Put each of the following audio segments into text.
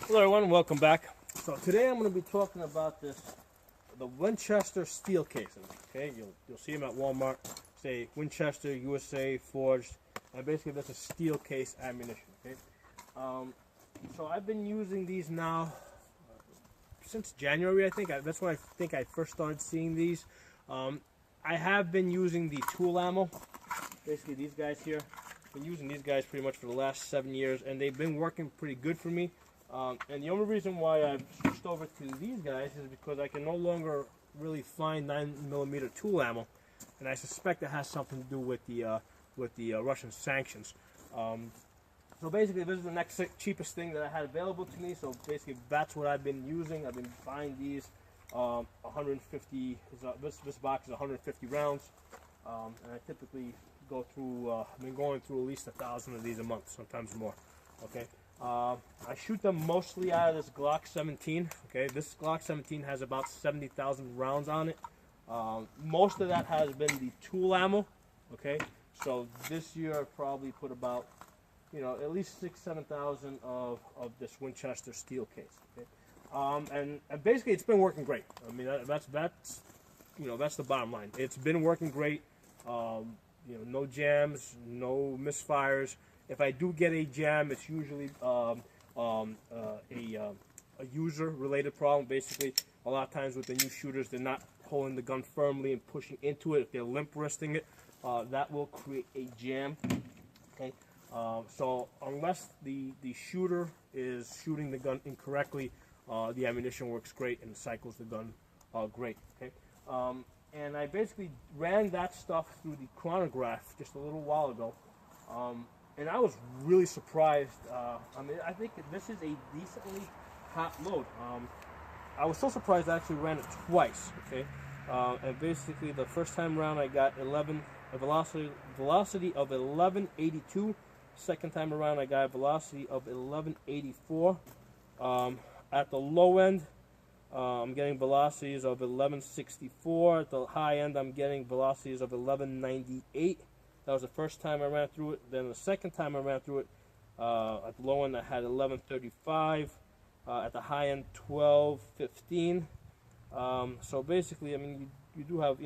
Hello everyone, welcome back. So today I'm going to be talking about the Winchester steel casing. Okay, you'll see them at Walmart. Say Winchester USA forged, and basically that's a steel case ammunition. Okay, so I've been using these now since January. I think that's when I first started seeing these. I have been using the tool ammo. Basically these guys here. I've been using these guys pretty much for the last 7 years, and they've been working pretty good for me. And the only reason why I've switched over to these guys is because I can no longer really find 9mm tool ammo, and I suspect it has something to do with the Russian sanctions. So basically, this is the next cheapest thing that I had available to me. So basically, that's what I've been using. I've been buying these 150. This box is 150 rounds, and I typically go through. I've been going through at least 1,000 of these a month, sometimes more. Okay. I shoot them mostly out of this Glock 17. Okay, this Glock 17 has about 70,000 rounds on it. Most of that has been the tool ammo. Okay, so this year I probably put about, at least 6,000-7,000 of this Winchester steel case. Okay, and basically it's been working great. I mean that's the bottom line. It's been working great. No jams, no misfires. If I do get a jam, it's usually a user-related problem. Basically, a lot of times with the new shooters, they're not holding the gun firmly and pushing into it. If they're limp wristing it, that will create a jam. Okay, so unless the shooter is shooting the gun incorrectly, the ammunition works great and cycles the gun great. Okay, and I basically ran that stuff through the chronograph just a little while ago. And I was really surprised. I think this is a decently hot load. I was so surprised I actually ran it twice. Okay, and basically the first time around I got a velocity of 1182. Second time around I got a velocity of 1184. At the low end, I'm getting velocities of 1164. At the high end, I'm getting velocities of 1198. That was the first time I ran through it. Then the second time I ran through it, at the low end I had 1135. At the high end, 1215. So basically, I mean, you do have,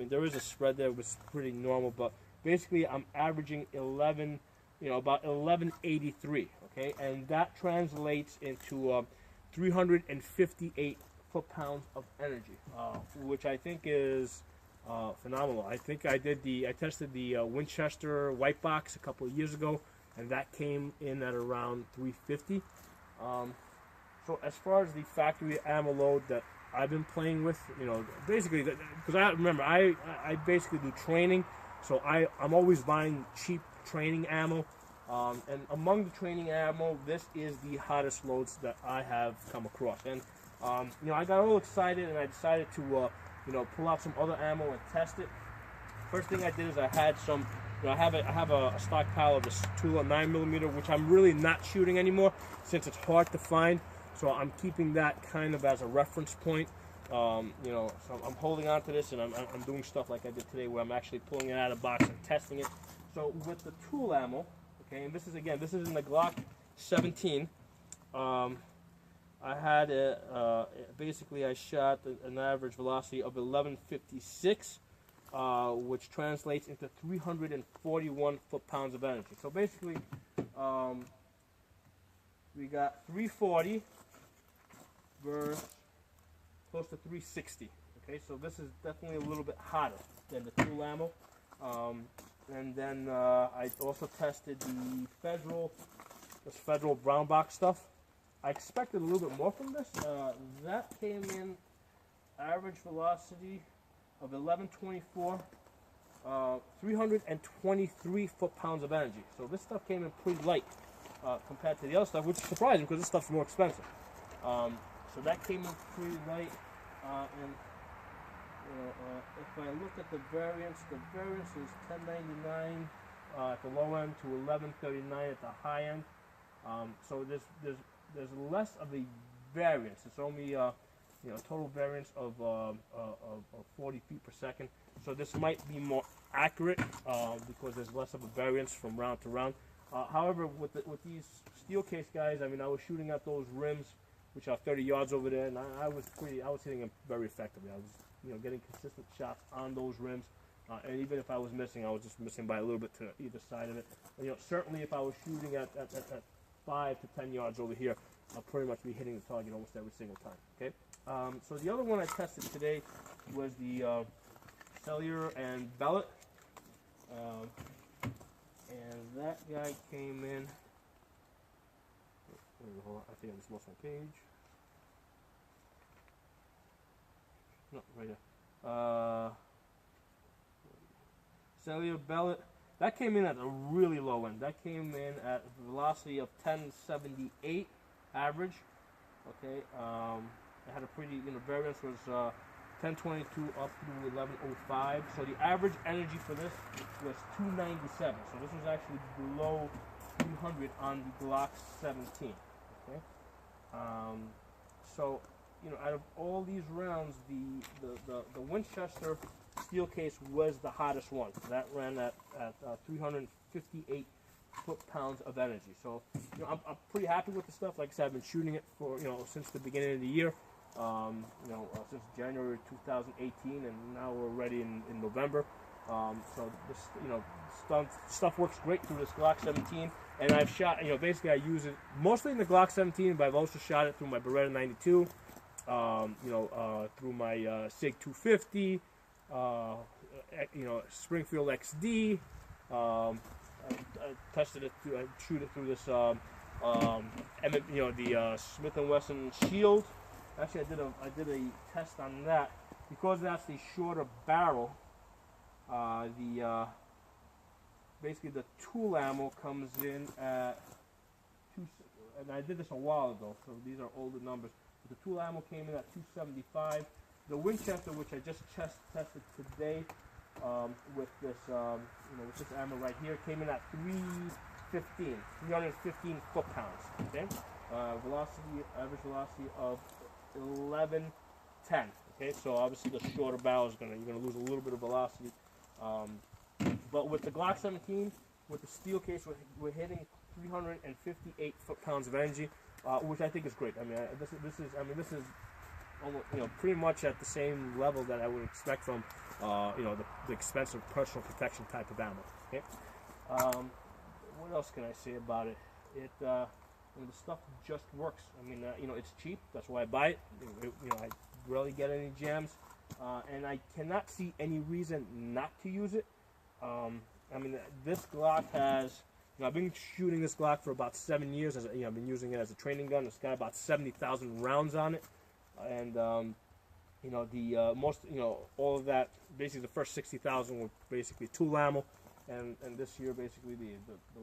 there is a spread there, which is pretty normal. But basically, I'm averaging about 1183. Okay, and that translates into 358 foot-pounds of energy, which I think is phenomenal. I think I tested the Winchester white box a couple of years ago, and that came in at around 350. So as far as the factory ammo load that I've been playing with, basically, because I basically do training, so I'm always buying cheap training ammo. And among the training ammo, this is the hottest loads that I have come across. And I got all excited, and I decided to pull out some other ammo and test it. First thing I did is I had some, I have a stockpile of this Tula 9mm, which I'm really not shooting anymore since it's hard to find. So I'm keeping that kind of as a reference point. So I'm holding on to this, and I'm doing stuff like I did today, where I'm actually pulling it out of the box and testing it. So with the tool ammo, okay, and this is in the Glock 17. I had basically I shot an average velocity of 1156, which translates into 341 foot-pounds of energy. So basically, we got 340 versus close to 360. Okay, so this is definitely a little bit hotter than the tool ammo. And then I also tested this Federal brown box stuff. I expected a little bit more from this. That came in average velocity of 1124, 323 foot-pounds of energy. So this stuff came in pretty light compared to the other stuff, which is surprising because this stuff's more expensive. So that came in pretty light. And if I look at the variance is 1099 at the low end to 1139 at the high end. So there's less of a variance. It's only total variance of 40 feet per second. So this might be more accurate because there's less of a variance from round to round. However, with these steel case guys, I mean, I was shooting at those rims, which are 30 yards over there, and I was hitting them very effectively. I was, getting consistent shots on those rims, and even if I was missing, I was just missing by a little bit to either side of it. And, certainly if I was shooting at 5 to 10 yards over here, I'll pretty much be hitting the target almost every single time. Okay. So the other one I tested today was the Cellular and Bellet. And that guy came in. Hold on, I think I just lost my page. No, right there. Cellular Bellet. That came in at a really low end. That came in at a velocity of 1078 average. Okay. It had a pretty, variance was 1022 up to 1105. So the average energy for this was 297. So this was actually below 300 on the Glock 17. Okay. So, out of all these rounds, the Winchester steel case was the hottest one. That ran at 358 foot-pounds of energy. So, I'm pretty happy with the stuff. Like I said, I've been shooting it for, since the beginning of the year. Since January 2018, and now we're already in November. So this, stuff works great through this Glock 17, and I've shot, basically I use it mostly in the Glock 17, but I've also shot it through my Beretta 92, through my SIG 250, Springfield XD. I tested it through, I shoot it through this, the Smith & Wesson Shield. Actually, I did a test on that because that's the shorter barrel. Basically the tool ammo comes in at and I did this a while ago, so these are older numbers. But the tool ammo came in at 275. The Winchester, which I just tested today, with this with this ammo right here, came in at 315 foot-pounds. Okay, average velocity of 1110. Okay, so obviously the shorter barrel is you're gonna lose a little bit of velocity. But with the Glock 17, with the steel case, we're hitting 358 foot-pounds of energy, which I think is great. I mean, this is almost, pretty much at the same level that I would expect from, the expensive personal protection type of ammo. Okay. What else can I say about it? The stuff just works. I mean, it's cheap. That's why I buy it. I rarely get any jams, and I cannot see any reason not to use it. This Glock has. I've been shooting this Glock for about 7 years. I've been using it as a training gun. It's got about 70,000 rounds on it, and all of that. Basically, the first 60,000 were basically tool ammo, and this year, basically, the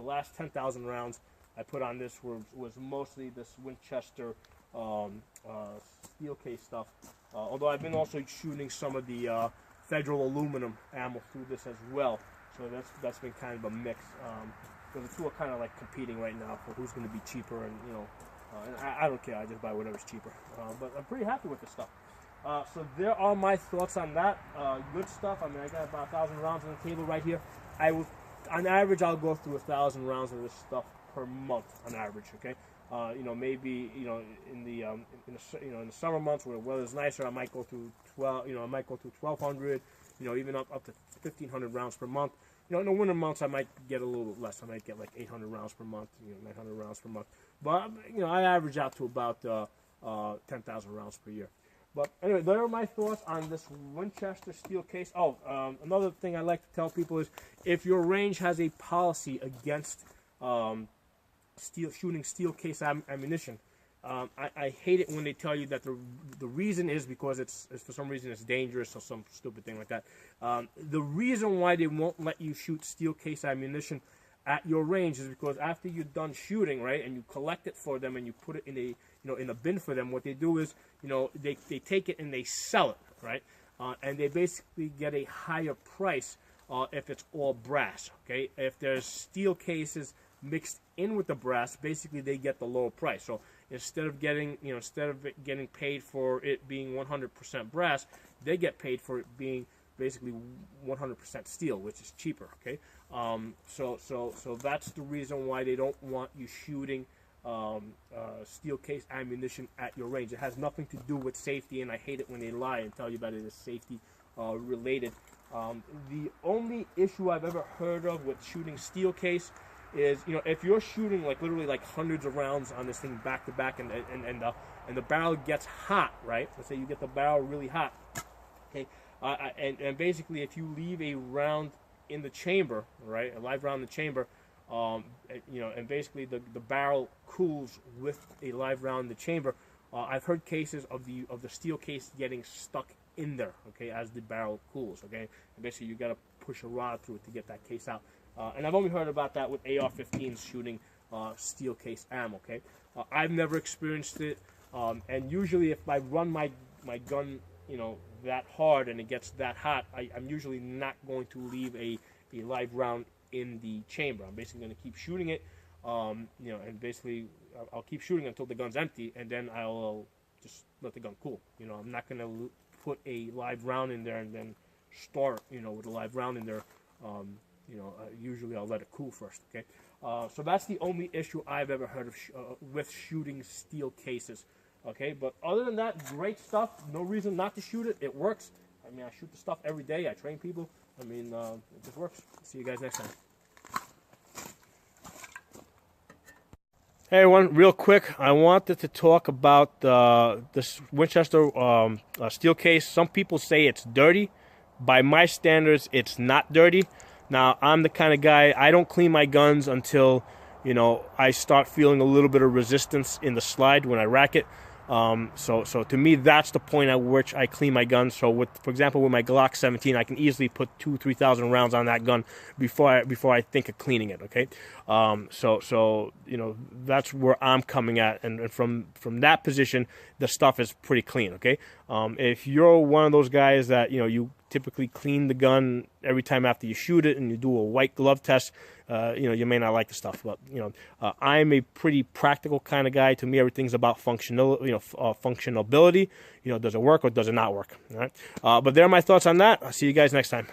last 10,000 rounds I put on this was mostly this Winchester steel case stuff. Although I've been also shooting some of the Federal aluminum ammo through this as well. So that's been kind of a mix. Because the two are kind of like competing right now for who's going to be cheaper, and and I don't care. I just buy whatever's cheaper. But I'm pretty happy with this stuff. So there are my thoughts on that. Good stuff. I mean, I got about 1,000 rounds on the table right here. On average, I'll go through 1,000 rounds of this stuff per month on average. Okay. Maybe in the summer months where the weather's nicer, I might go through 1,200. Even up to 1,500 rounds per month. In the winter months, I might get a little bit less. I might get like 800 rounds per month, 900 rounds per month. But I average out to about 10,000 rounds per year. But anyway, there are my thoughts on this Winchester steel case. Oh, another thing I like to tell people is if your range has a policy against shooting steel case ammunition, I hate it when they tell you that the reason is because it's for some reason it's dangerous or some stupid thing like that. The reason why they won't let you shoot steel case ammunition at your range is because after you're done shooting, right, and you collect it for them and you put it in a bin for them, what they do is they take it and they sell it, right, and they basically get a higher price if it's all brass. Okay, if there's steel cases mixed in with the brass, basically they get the lower price. So instead of getting paid for it being 100% brass, they get paid for it being basically 100% steel, which is cheaper. Okay, so that's the reason why they don't want you shooting steel case ammunition at your range. It has nothing to do with safety, and I hate it when they lie and tell you that it is safety related. The only issue I've ever heard of with shooting steel case is, if you're shooting like literally like hundreds of rounds on this thing back to back, and the barrel gets hot, right? Let's say you get the barrel really hot, okay, and basically if you leave a round in the chamber, right, a live round in the chamber, and basically the barrel cools with a live round in the chamber. I've heard cases of the steel case getting stuck in there, okay, as the barrel cools, okay, and basically you got to push a rod through it to get that case out. And I've only heard about that with AR-15s shooting steel case ammo, okay. I've never experienced it, and usually if I run my gun, that hard and it gets that hot, I'm usually not going to leave a live round in the chamber. I'm basically going to keep shooting it, and basically I'll keep shooting until the gun's empty, and then I'll just let the gun cool. I'm not going to put a live round in there and then start, with a live round in there. Usually I'll let it cool first, okay? So that's the only issue I've ever heard of with shooting steel cases, okay? But other than that, great stuff. No reason not to shoot it. It works. I mean, I shoot the stuff every day. I train people. I mean, it just works. See you guys next time. Hey everyone, real quick, I wanted to talk about this Winchester steel case. Some people say it's dirty. By my standards, it's not dirty. Now, I'm the kind of guy, I don't clean my guns until, I start feeling a little bit of resistance in the slide when I rack it. So to me, that's the point at which I clean my gun. So for example, with my Glock 17, I can easily put 2,000-3,000 rounds on that gun before I think of cleaning it. Okay, so that's where I'm coming at, and from that position, the stuff is pretty clean. Okay, if you're one of those guys that you typically clean the gun every time after you shoot it, and you do a white glove test, you may not like the stuff. But I'm a pretty practical kind of guy. To me, everything's about functionality. Does it work or does it not work? All right. But there are my thoughts on that. I'll see you guys next time.